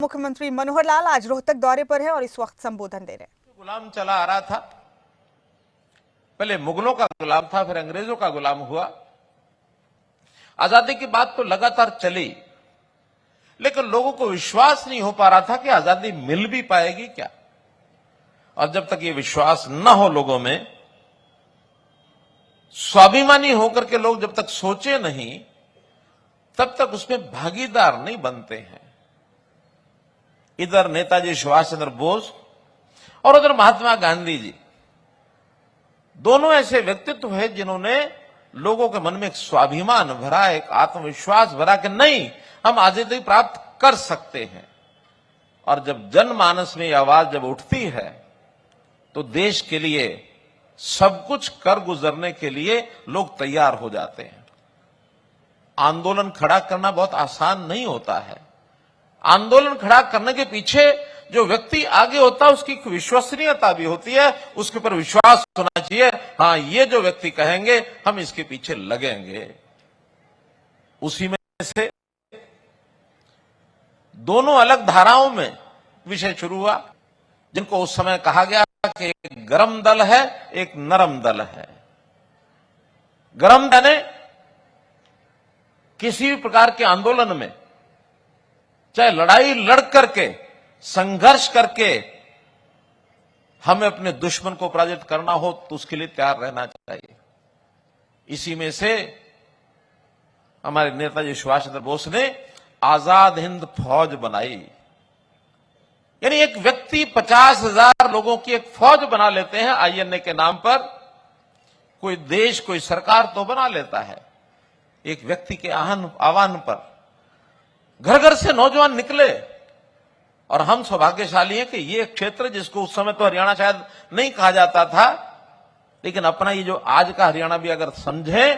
मुख्यमंत्री मनोहर लाल आज रोहतक दौरे पर है और इस वक्त संबोधन दे रहे हैं। गुलाम चला आ रहा था, पहले मुगलों का गुलाम था, फिर अंग्रेजों का गुलाम हुआ। आजादी की बात तो लगातार चली, लेकिन लोगों को विश्वास नहीं हो पा रहा था कि आजादी मिल भी पाएगी क्या। और जब तक ये विश्वास न हो लोगों में, स्वाभिमानी होकर के लोग जब तक सोचे नहीं, तब तक उसमें भागीदार नहीं बनते हैं। इधर नेताजी सुभाष चंद्र बोस और उधर महात्मा गांधी जी, दोनों ऐसे व्यक्तित्व हैं जिन्होंने लोगों के मन में एक स्वाभिमान भरा, एक आत्मविश्वास भरा कि नहीं, हम आजादी प्राप्त कर सकते हैं। और जब जनमानस में यह आवाज जब उठती है, तो देश के लिए सब कुछ कर गुजरने के लिए लोग तैयार हो जाते हैं। आंदोलन खड़ा करना बहुत आसान नहीं होता है। आंदोलन खड़ा करने के पीछे जो व्यक्ति आगे होता है, उसकी विश्वसनीयता भी होती है, उसके ऊपर विश्वास होना चाहिए। हाँ, ये जो व्यक्ति कहेंगे हम इसके पीछे लगेंगे। उसी में से दोनों अलग धाराओं में विषय शुरू हुआ, जिनको उस समय कहा गया कि एक गरम दल है, एक नरम दल है। गरम दल ने किसी भी प्रकार के आंदोलन में, चाहे लड़ाई लड़ करके, संघर्ष करके हमें अपने दुश्मन को पराजित करना हो, तो उसके लिए तैयार रहना चाहिए। इसी में से हमारे नेताजी सुभाष चंद्र बोस ने आजाद हिंद फौज बनाई। यानी एक व्यक्ति 50,000 लोगों की एक फौज बना लेते हैं आईएनए के नाम पर। कोई देश, कोई सरकार तो बना लेता है। एक व्यक्ति के आह्वान पर घर घर से नौजवान निकले। और हम सौभाग्यशाली हैं कि ये क्षेत्र, जिसको उस समय तो हरियाणा शायद नहीं कहा जाता था, लेकिन अपना ये जो आज का हरियाणा भी अगर समझे,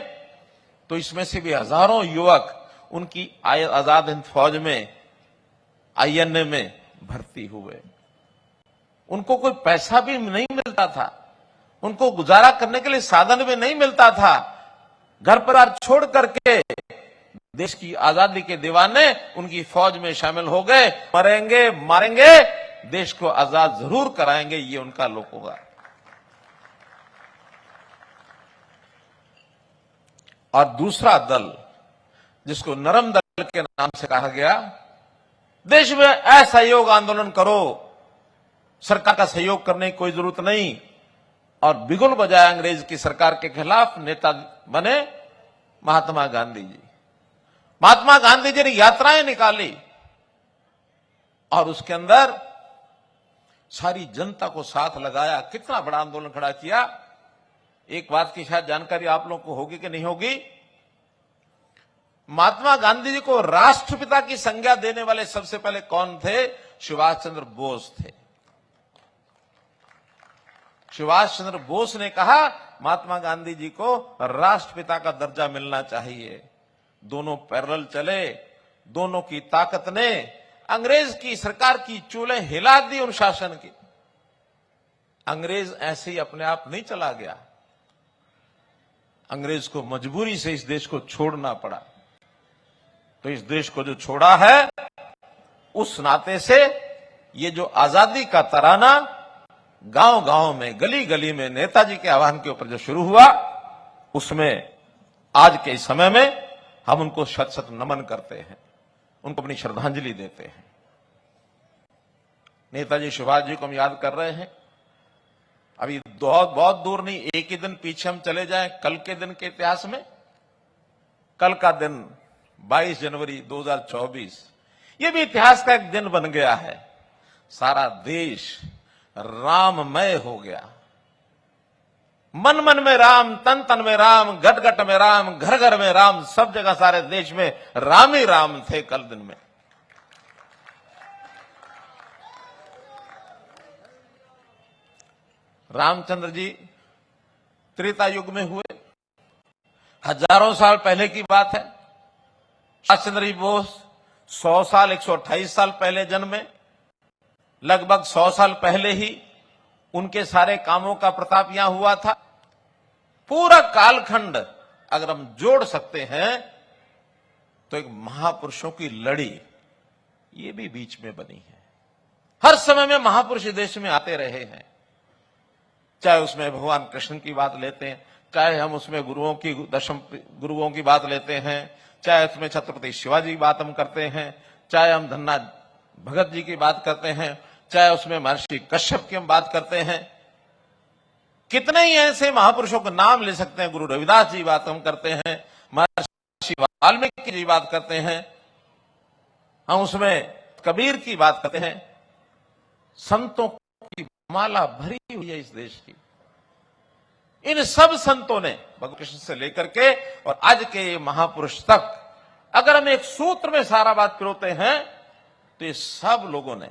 तो इसमें से भी हजारों युवक उनकी आजाद हिंद फौज में, आईएनए में भर्ती हुए। उनको कोई पैसा भी नहीं मिलता था, उनको गुजारा करने के लिए साधन भी नहीं मिलता था। घर परिवार छोड़ करके देश की आजादी के दीवाने उनकी फौज में शामिल हो गए। मरेंगे मारेंगे, देश को आजाद जरूर कराएंगे, ये उनका लोगों का। और दूसरा दल, जिसको नरम दल के नाम से कहा गया, देश में असहयोग आंदोलन करो, सरकार का सहयोग करने की कोई जरूरत नहीं। और बिगुल बजाया अंग्रेज की सरकार के खिलाफ नेता बने महात्मा गांधी जी। महात्मा गांधी जी ने यात्राएं निकाली और उसके अंदर सारी जनता को साथ लगाया। कितना बड़ा आंदोलन खड़ा किया। एक बात की शायद जानकारी आप लोगों को होगी कि नहीं होगी, महात्मा गांधी जी को राष्ट्रपिता की संज्ञा देने वाले सबसे पहले कौन थे? सुभाष चंद्र बोस थे। सुभाष चंद्र बोस ने कहा महात्मा गांधी जी को राष्ट्रपिता का दर्जा मिलना चाहिए। दोनों पैरेलल चले। दोनों की ताकत ने अंग्रेज की सरकार की चूल्हे हिला दी। उन शासन की, अंग्रेज ऐसे ही अपने आप नहीं चला गया। अंग्रेज को मजबूरी से इस देश को छोड़ना पड़ा। तो इस देश को जो छोड़ा है, उस नाते से ये जो आजादी का तराना गांव गांव में, गली गली में नेताजी के आह्वान के ऊपर जो शुरू हुआ, उसमें आज के इस समय में हम उनको शत शत नमन करते हैं, उनको अपनी श्रद्धांजलि देते हैं। नेताजी सुभाष जी को हम याद कर रहे हैं। अभी बहुत दूर नहीं, एक ही दिन पीछे हम चले जाएं, कल के दिन के इतिहास में। कल का दिन 22 जनवरी 2024, ये भी इतिहास का एक दिन बन गया है। सारा देश राममय हो गया। मन मन में राम, तन तन में राम, घट घट में राम, घर घर में राम, सब जगह सारे देश में राम ही राम थे कल दिन में। रामचंद्र जी त्रेता युग में हुए, हजारों साल पहले की बात है। सुभाष चंद्र बोस 100 साल 128 साल पहले जन्मे। लगभग 100 साल पहले ही उनके सारे कामों का प्रताप यहां हुआ था। पूरा कालखंड अगर हम जोड़ सकते हैं, तो एक महापुरुषों की लड़ी, ये भी बीच में बनी है। हर समय में महापुरुष देश में आते रहे हैं, चाहे उसमें भगवान कृष्ण की बात लेते हैं, चाहे हम उसमें गुरुओं की दशम गुरुओं की बात लेते हैं, चाहे उसमें छत्रपति शिवाजी की बात हम करते हैं, चाहे हम धन्ना भगत जी की बात करते हैं, चाहे उसमें महर्षि कश्यप की हम बात करते हैं। कितने ही ऐसे महापुरुषों का नाम ले सकते हैं। गुरु रविदास जी बात हम करते हैं, महर्षि वाल्मीकि जी बात करते हैं, हम उसमें कबीर की बात करते हैं। संतों की माला भरी हुई है इस देश की। इन सब संतों ने भगवान कृष्ण से लेकर के और आज के ये महापुरुष तक, अगर हम एक सूत्र में सारा बात पिरोते हैं तो ये सब लोगों ने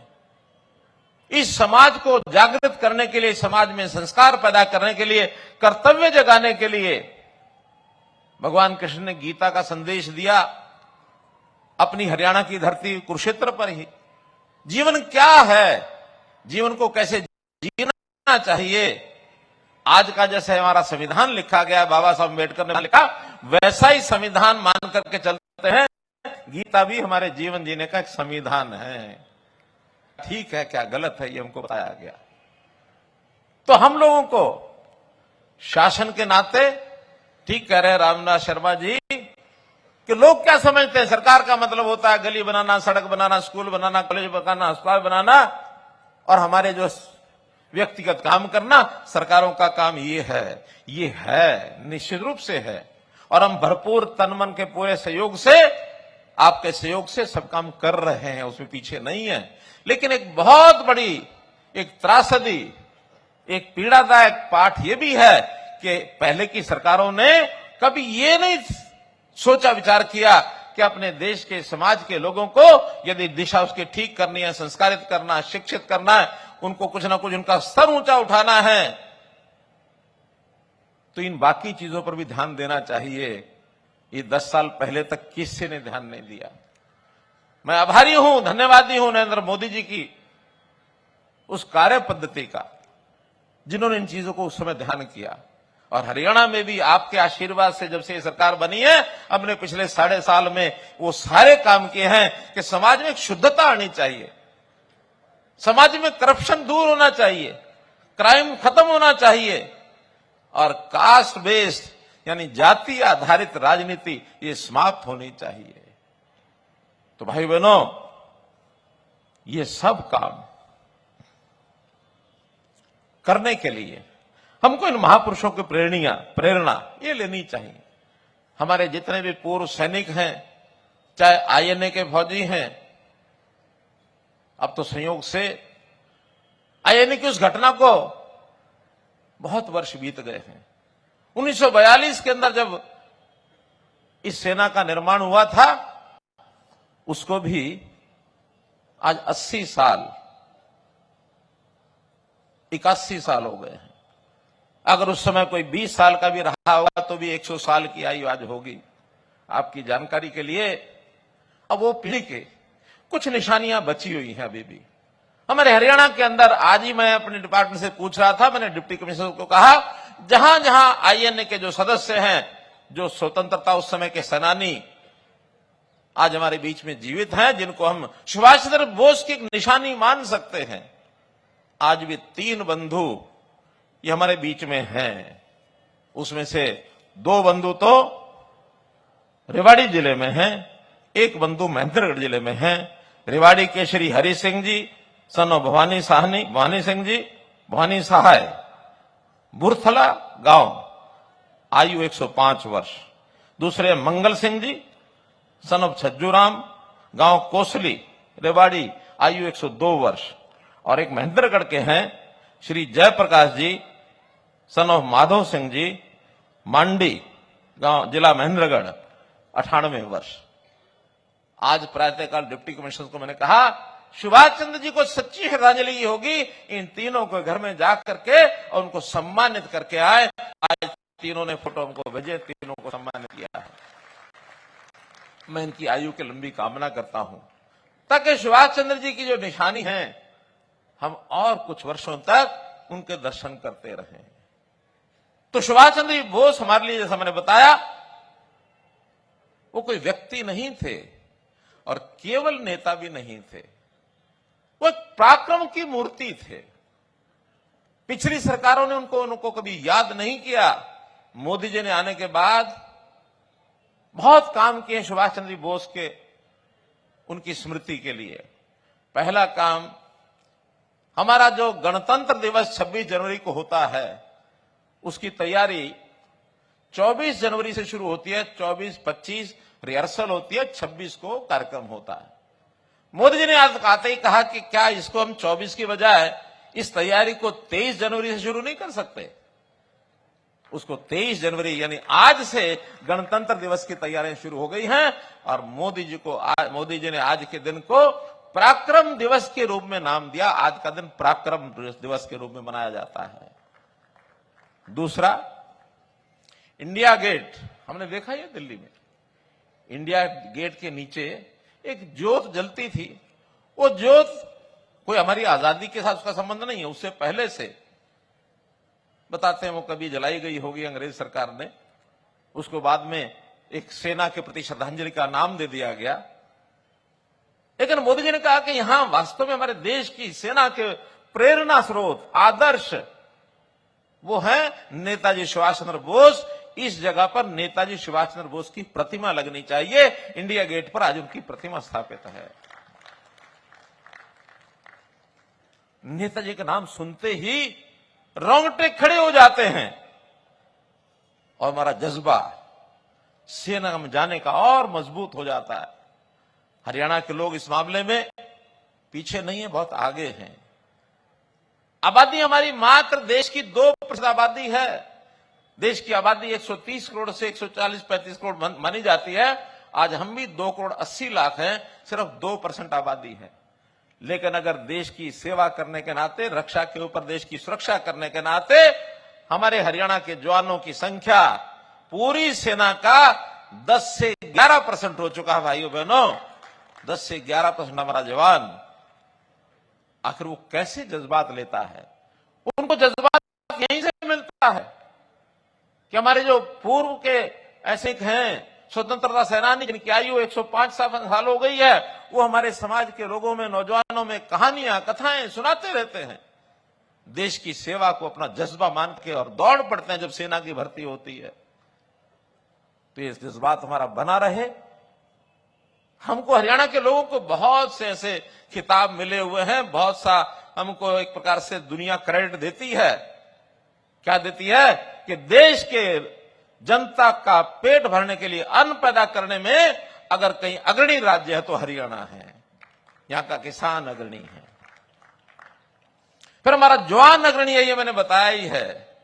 इस समाज को जागृत करने के लिए, समाज में संस्कार पैदा करने के लिए, कर्तव्य जगाने के लिए भगवान कृष्ण ने गीता का संदेश दिया अपनी हरियाणा की धरती कुरुक्षेत्र पर ही। जीवन क्या है, जीवन को कैसे जीना चाहिए, आज का जैसे हमारा संविधान लिखा गया, बाबा साहब अम्बेडकर ने लिखा, वैसा ही संविधान मान करके चलते हैं। गीता भी हमारे जीवन जीने का एक संविधान है। ठीक है क्या गलत है ये हमको बताया गया। तो हम लोगों को शासन के नाते, ठीक कह रहे हैं रामनाथ शर्मा जी, कि लोग क्या समझते हैं सरकार का मतलब होता है गली बनाना, सड़क बनाना, स्कूल बनाना, कॉलेज बनाना, अस्पताल बनाना, और हमारे जो व्यक्तिगत काम करना, सरकारों का काम ये है, निश्चित रूप से है। और हम भरपूर तन मन के पूरे सहयोग से, आपके सहयोग से सब काम कर रहे हैं, उसमें पीछे नहीं है। लेकिन एक बहुत बड़ी एक त्रासदी, एक पीड़ादायक पाठ यह भी है कि पहले की सरकारों ने कभी ये नहीं सोचा विचार किया कि अपने देश के समाज के लोगों को यदि दिशा उसकी ठीक करनी है, संस्कारित करना है, शिक्षित करना है, उनको कुछ ना कुछ उनका स्तर ऊंचा उठाना है, तो इन बाकी चीजों पर भी ध्यान देना चाहिए। ये 10 साल पहले तक किसी ने ध्यान नहीं दिया। मैं आभारी हूं, धन्यवादी हूं नरेंद्र मोदी जी की उस कार्य पद्धति का, जिन्होंने इन चीजों को उस समय ध्यान किया। और हरियाणा में भी आपके आशीर्वाद से जब से ये सरकार बनी है, हमने पिछले 3.5 साल में वो सारे काम किए हैं कि समाज में एक शुद्धता आनी चाहिए, समाज में करप्शन दूर होना चाहिए, क्राइम खत्म होना चाहिए, और कास्ट बेस्ड यानी जाति आधारित राजनीति ये समाप्त होनी चाहिए। तो भाई बहनों, ये सब काम करने के लिए हमको इन महापुरुषों की प्रेरणा ये लेनी चाहिए। हमारे जितने भी पूर्व सैनिक हैं, चाहे आईएनए के फौजी हैं, अब तो संयोग से आईएनए की उस घटना को बहुत वर्ष बीत गए हैं। 1942 के अंदर जब इस सेना का निर्माण हुआ था, उसको भी आज 80 साल 81 साल हो गए हैं। अगर उस समय कोई 20 साल का भी रहा होगा तो भी 100 साल की आयु आज होगी। आपकी जानकारी के लिए, अब वो पीढ़ी के कुछ निशानियां बची हुई हैं अभी भी हमारे हरियाणा के अंदर। आज ही मैं अपने डिपार्टमेंट से पूछ रहा था, मैंने डिप्टी कमिश्नर को कहा, जहां जहां आईएनए के जो सदस्य हैं, जो स्वतंत्रता उस समय के सेनानी आज हमारे बीच में जीवित हैं, जिनको हम सुभाष चंद्र बोस की एक निशानी मान सकते हैं, आज भी 3 बंधु ये हमारे बीच में हैं। उसमें से 2 बंधु तो रेवाड़ी जिले में हैं, 1 बंधु महेंद्रगढ़ जिले में हैं। रेवाड़ी के श्री हरि सिंह जी सन ऑफ भवानी सिंह जी, भवानी सहाय, बुरथला गांव, आयु 105 वर्ष। दूसरे मंगल सिंह जी सन ऑफ छज्जूराम, गांव कोसली, रेवाड़ी, आयु 102 वर्ष। और एक महेंद्रगढ़ के हैं श्री जयप्रकाश जी सन ऑफ माधव सिंह जी, मांडी गांव, जिला महेंद्रगढ़, 98 वर्ष। आज प्रातःकाल डिप्टी कमिश्नर को मैंने कहा, सुभाष चंद्र जी को सच्ची श्रद्धांजलि होगी, इन तीनों को घर में जा करके और उनको सम्मानित करके आए। आज तीनों ने फोटो हमको भेजे, तीनों को सम्मानित किया है। मैं इनकी आयु की लंबी कामना करता हूं, ताकि सुभाष चंद्र जी की जो निशानी है, हम और कुछ वर्षों तक उनके दर्शन करते रहें। तो सुभाष चंद्र बोस हमारे लिए, जैसा मैंने बताया, वो कोई व्यक्ति नहीं थे, और केवल नेता भी नहीं थे, वो एक पराक्रम की मूर्ति थे। पिछली सरकारों ने उनको कभी याद नहीं किया। मोदी जी ने आने के बाद बहुत काम किए सुभाष चंद्र बोस के, उनकी स्मृति के लिए। पहला काम, हमारा जो गणतंत्र दिवस 26 जनवरी को होता है, उसकी तैयारी 24 जनवरी से शुरू होती है। 24-25 रिहर्सल होती है, 26 को कार्यक्रम होता है। मोदी जी ने आज आते ही कहा कि क्या इसको हम 24 की बजाय इस तैयारी को 23 जनवरी से शुरू नहीं कर सकते। उसको 23 जनवरी यानी आज से गणतंत्र दिवस की तैयारियां शुरू हो गई हैं और मोदी जी ने आज के दिन को पराक्रम दिवस के रूप में नाम दिया। आज का दिन पराक्रम दिवस के रूप में मनाया जाता है। दूसरा, इंडिया गेट हमने देखा है दिल्ली में। इंडिया गेट के नीचे एक ज्योत जलती थी। वो ज्योत कोई हमारी आजादी के साथ उसका संबंध नहीं है, उससे पहले से बताते हैं वो कभी जलाई गई होगी अंग्रेज सरकार ने, उसको बाद में एक सेना के प्रति श्रद्धांजलि का नाम दे दिया गया। लेकिन मोदी जी ने कहा कि यहां वास्तव में हमारे देश की सेना के प्रेरणा स्रोत, आदर्श वो है नेताजी सुभाष चंद्र बोस। इस जगह पर नेताजी सुभाष चंद्र बोस की प्रतिमा लगनी चाहिए। इंडिया गेट पर आज उनकी प्रतिमा स्थापित है। नेताजी का नाम सुनते ही रोंगटे खड़े हो जाते हैं और हमारा जज्बा सेना में जाने का और मजबूत हो जाता है। हरियाणा के लोग इस मामले में पीछे नहीं है, बहुत आगे हैं। आबादी हमारी मात्र देश की 2% आबादी है। देश की आबादी 130 करोड़ से 140-135 करोड़ मानी जाती है। आज हम भी 2 करोड़ 80 लाख हैं, सिर्फ 2% आबादी है। लेकिन अगर देश की सेवा करने के नाते, रक्षा के ऊपर देश की सुरक्षा करने के नाते हमारे हरियाणा के जवानों की संख्या पूरी सेना का 10 से 11% हो चुका है। भाइयों बहनों, 10 से 11% हमारा जवान, आखिर वो कैसे जज्बात लेता है? उनको जज्बात यहीं से मिलता है कि हमारे जो पूर्व के ऐसे हैं स्वतंत्रता सेनानी जिनकी आयु 105 साल हो गई है, वो हमारे समाज के लोगों में, नौजवानों में कहानियां, कथाएं सुनाते रहते हैं। देश की सेवा को अपना जज्बा मान के और दौड़ पड़ते हैं जब सेना की भर्ती होती है। तो ये जज्बात हमारा बना रहे। हमको, हरियाणा के लोगों को बहुत से ऐसे खिताब मिले हुए हैं, बहुत सा हमको एक प्रकार से दुनिया क्रेडिट देती है। क्या देती है? कि देश के जनता का पेट भरने के लिए, अन्न पैदा करने में अगर कहीं अग्रणी राज्य है तो हरियाणा है। यहां का किसान अग्रणी है, फिर हमारा जवान अग्रणी है, ये मैंने बताया ही है।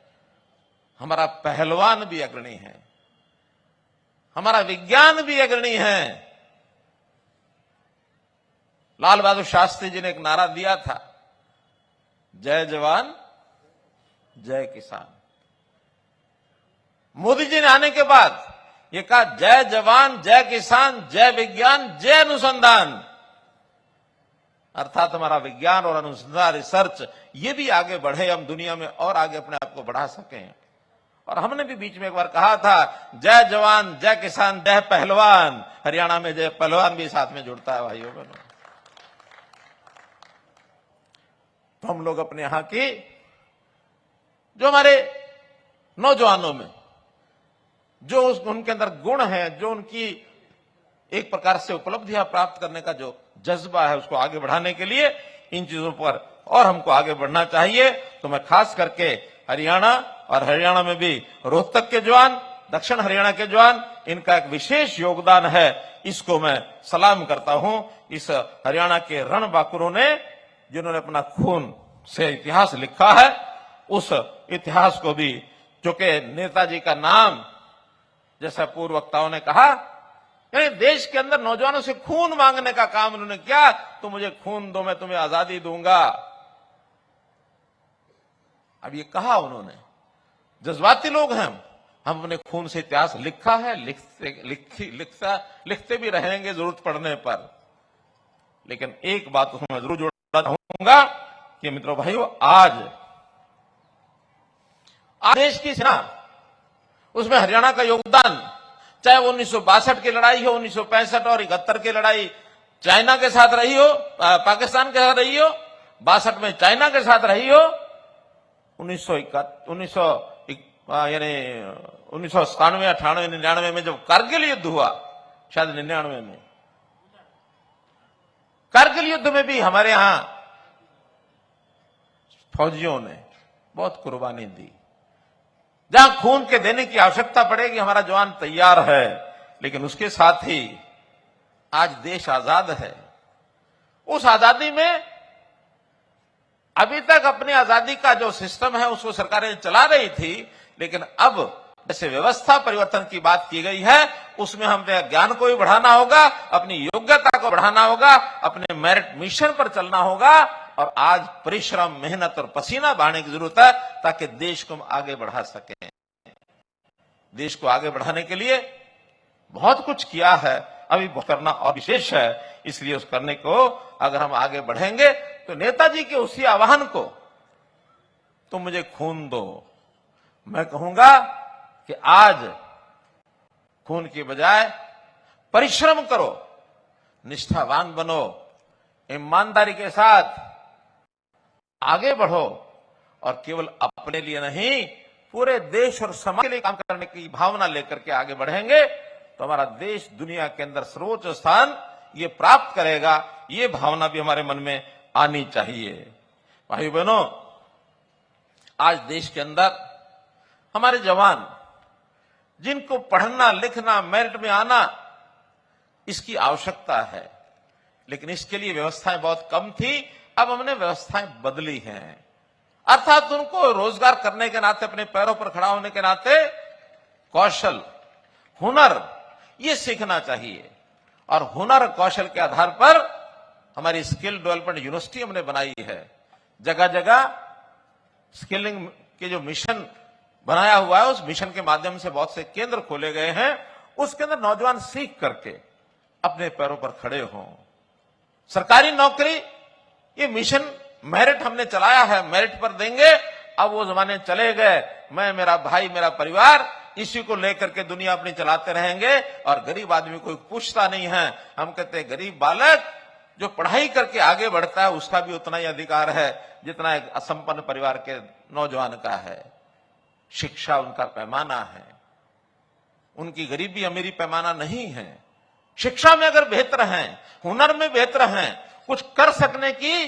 हमारा पहलवान भी अग्रणी है, हमारा विज्ञान भी अग्रणी है। लाल बहादुर शास्त्री जी ने एक नारा दिया था, जय जवान जय किसान। मोदी जी ने आने के बाद ये कहा, जय जवान जय किसान जय विज्ञान जय अनुसंधान। अर्थात हमारा विज्ञान और अनुसंधान, रिसर्च, ये भी आगे बढ़े, हम दुनिया में और आगे अपने आप को बढ़ा सकें। और हमने भी बीच में एक बार कहा था, जय जवान जय किसान जय पहलवान। हरियाणा में जय पहलवान भी साथ में जुड़ता है। भाइयों बहनों, तो हम लोग अपने यहां की जो हमारे नौजवानों में जो उनके अंदर गुण है, जो उनकी एक प्रकार से उपलब्धियां प्राप्त करने का जो जज्बा है, उसको आगे बढ़ाने के लिए इन चीजों पर और हमको आगे बढ़ना चाहिए। तो मैं खास करके हरियाणा और हरियाणा में भी रोहतक के जवान, दक्षिण हरियाणा के जवान, इनका एक विशेष योगदान है, इसको मैं सलाम करता हूं। इस हरियाणा के रणबांकुरों ने, जिन्होंने अपना खून से इतिहास लिखा है, उस इतिहास को भी, जो कि नेताजी का नाम, जैसा पूर्व वक्ताओं ने कहा, यानी देश के अंदर नौजवानों से खून मांगने का काम उन्होंने किया। तो मुझे खून दो, मैं तुम्हें आजादी दूंगा। अब ये कहा उन्होंने, जज्बाती लोग हैं हम अपने खून से इतिहास लिखा है, लिखते भी रहेंगे जरूरत पड़ने पर। लेकिन एक बात तो मैं जरूर जोड़ना चाहूंगा कि मित्रों भाइयों, आज देश की सेना, उसमें हरियाणा का योगदान, चाहे वो 1962 की लड़ाई हो, 1965 और 71 की लड़ाई, चाइना के साथ रही हो, पाकिस्तान के साथ रही हो, 62 में चाइना के साथ रही हो, 1997, 98, 99 में जब कारगिल युद्ध हुआ, शायद 99 में, कारगिल युद्ध में भी हमारे यहां फौजियों ने बहुत कुर्बानी दी। जहां खून के देने की आवश्यकता पड़ेगी, हमारा जवान तैयार है। लेकिन उसके साथ ही आज देश आजाद है। उस आजादी में अभी तक अपनी आजादी का जो सिस्टम है उसको सरकारें चला रही थी, लेकिन अब जैसे व्यवस्था परिवर्तन की बात की गई है, उसमें हमें ज्ञान को भी बढ़ाना होगा, अपनी योग्यता को बढ़ाना होगा, अपने मेरिट मिशन पर चलना होगा, और आज परिश्रम, मेहनत और पसीना बहाने की जरूरत है ताकि देश को हम आगे बढ़ा सकें। देश को आगे बढ़ाने के लिए बहुत कुछ किया है, अभी करना और विशेष है। इसलिए उस करने को अगर हम आगे बढ़ेंगे तो नेताजी के उसी आह्वान को, तुम मुझे खून दो, मैं कहूंगा कि आज खून की बजाय परिश्रम करो, निष्ठावान बनो, ईमानदारी के साथ आगे बढ़ो, और केवल अपने लिए नहीं पूरे देश और समाज के लिए काम करने की भावना लेकर के आगे बढ़ेंगे तो हमारा देश दुनिया के अंदर सर्वोच्च स्थान ये प्राप्त करेगा। ये भावना भी हमारे मन में आनी चाहिए। भाई बहनों, आज देश के अंदर हमारे जवान, जिनको पढ़ना लिखना मेरिट में आना इसकी आवश्यकता है, लेकिन इसके लिए व्यवस्थाएं बहुत कम थी। अब हमने व्यवस्थाएं बदली हैं, अर्थात उनको रोजगार करने के नाते, अपने पैरों पर खड़ा होने के नाते कौशल, हुनर ये सीखना चाहिए। और हुनर कौशल के आधार पर हमारी स्किल डेवलपमेंट यूनिवर्सिटी हमने बनाई है। जगह जगह स्किलिंग के जो मिशन बनाया हुआ है, उस मिशन के माध्यम से बहुत से केंद्र खोले गए हैं। उसके अंदर नौजवान सीख करके अपने पैरों पर खड़े हों। सरकारी नौकरी, ये मिशन मेरिट हमने चलाया है, मेरिट पर देंगे। अब वो जमाने चले गए, मैं, मेरा भाई, मेरा परिवार, इसी को लेकर के दुनिया अपनी चलाते रहेंगे और गरीब आदमी कोई पूछता नहीं है। हम कहते हैं गरीब बालक जो पढ़ाई करके आगे बढ़ता है उसका भी उतना ही अधिकार है जितना एक असंपन्न परिवार के नौजवान का है। शिक्षा उनका पैमाना है, उनकी गरीबी अमीरी पैमाना नहीं है। शिक्षा में अगर बेहतर हैं, हुनर में बेहतर हैं, कुछ कर सकने की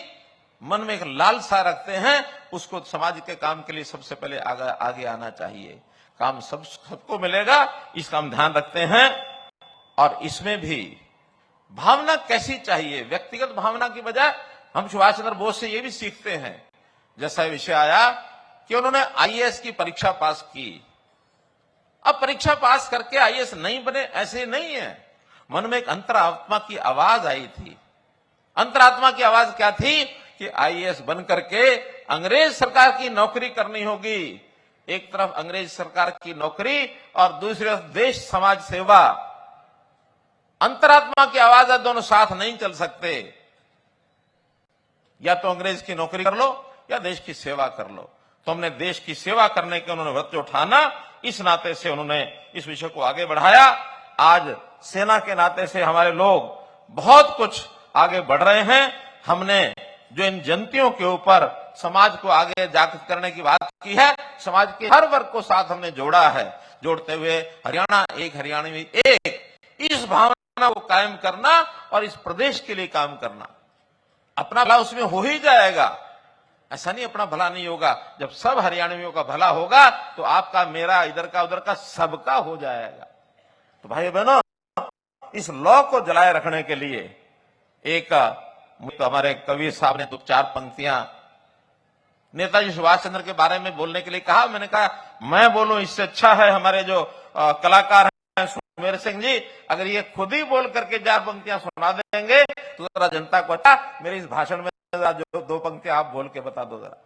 मन में एक लालसा रखते हैं, उसको समाज के काम के लिए सबसे पहले आगे आना चाहिए। काम सबको मिलेगा, इसका हम ध्यान रखते हैं। और इसमें भी भावना कैसी चाहिए, व्यक्तिगत भावना की बजाय हम सुभाष चंद्र बोस से ये भी सीखते हैं। जैसा विषय आया कि उन्होंने आईएएस की परीक्षा पास की। अब परीक्षा पास करके आईएएस नहीं बने ऐसे नहीं है, मन में एक अंतरात्मा की आवाज आई थी। अंतरात्मा की आवाज क्या थी कि आईएएस बन करके अंग्रेज सरकार की नौकरी करनी होगी। एक तरफ अंग्रेज सरकार की नौकरी और दूसरी तरफ देश समाज सेवा। अंतरात्मा की आवाज है, दोनों साथ नहीं चल सकते। या तो अंग्रेज की नौकरी कर लो या देश की सेवा कर लो। तो हमने देश की सेवा करने के उन्होंने व्रत उठाना, इस नाते से उन्होंने इस विषय को आगे बढ़ाया। आज सेना के नाते से हमारे लोग बहुत कुछ आगे बढ़ रहे हैं। हमने जो इन जयंतियों के ऊपर समाज को आगे जागृत करने की बात की है, समाज के हर वर्ग को साथ हमने जोड़ा है। जोड़ते हुए हरियाणा एक, हरियाणा में एक, इस भावना को कायम करना और इस प्रदेश के लिए काम करना। अपना भला उसमें हो ही जाएगा, ऐसा नहीं अपना भला नहीं होगा। जब सब हरियाणवियों का भला होगा तो आपका, मेरा, इधर का उधर का सबका हो जाएगा। तो भाई बहनों, इस लॉ को जलाए रखने के लिए एक तो हमारे कवि साहब ने 2-4 पंक्तियां नेताजी सुभाष चंद्र के बारे में बोलने के लिए कहा। मैंने कहा मैं बोलूं इससे अच्छा है हमारे जो कलाकार हैं सुमेर सिंह जी, अगर ये खुद ही बोल करके 4 पंक्तियां सुना देंगे तो जरा जनता को अच्छा। मेरे इस भाषण में जो 2 पंक्तियां आप बोल के बता दो जरा।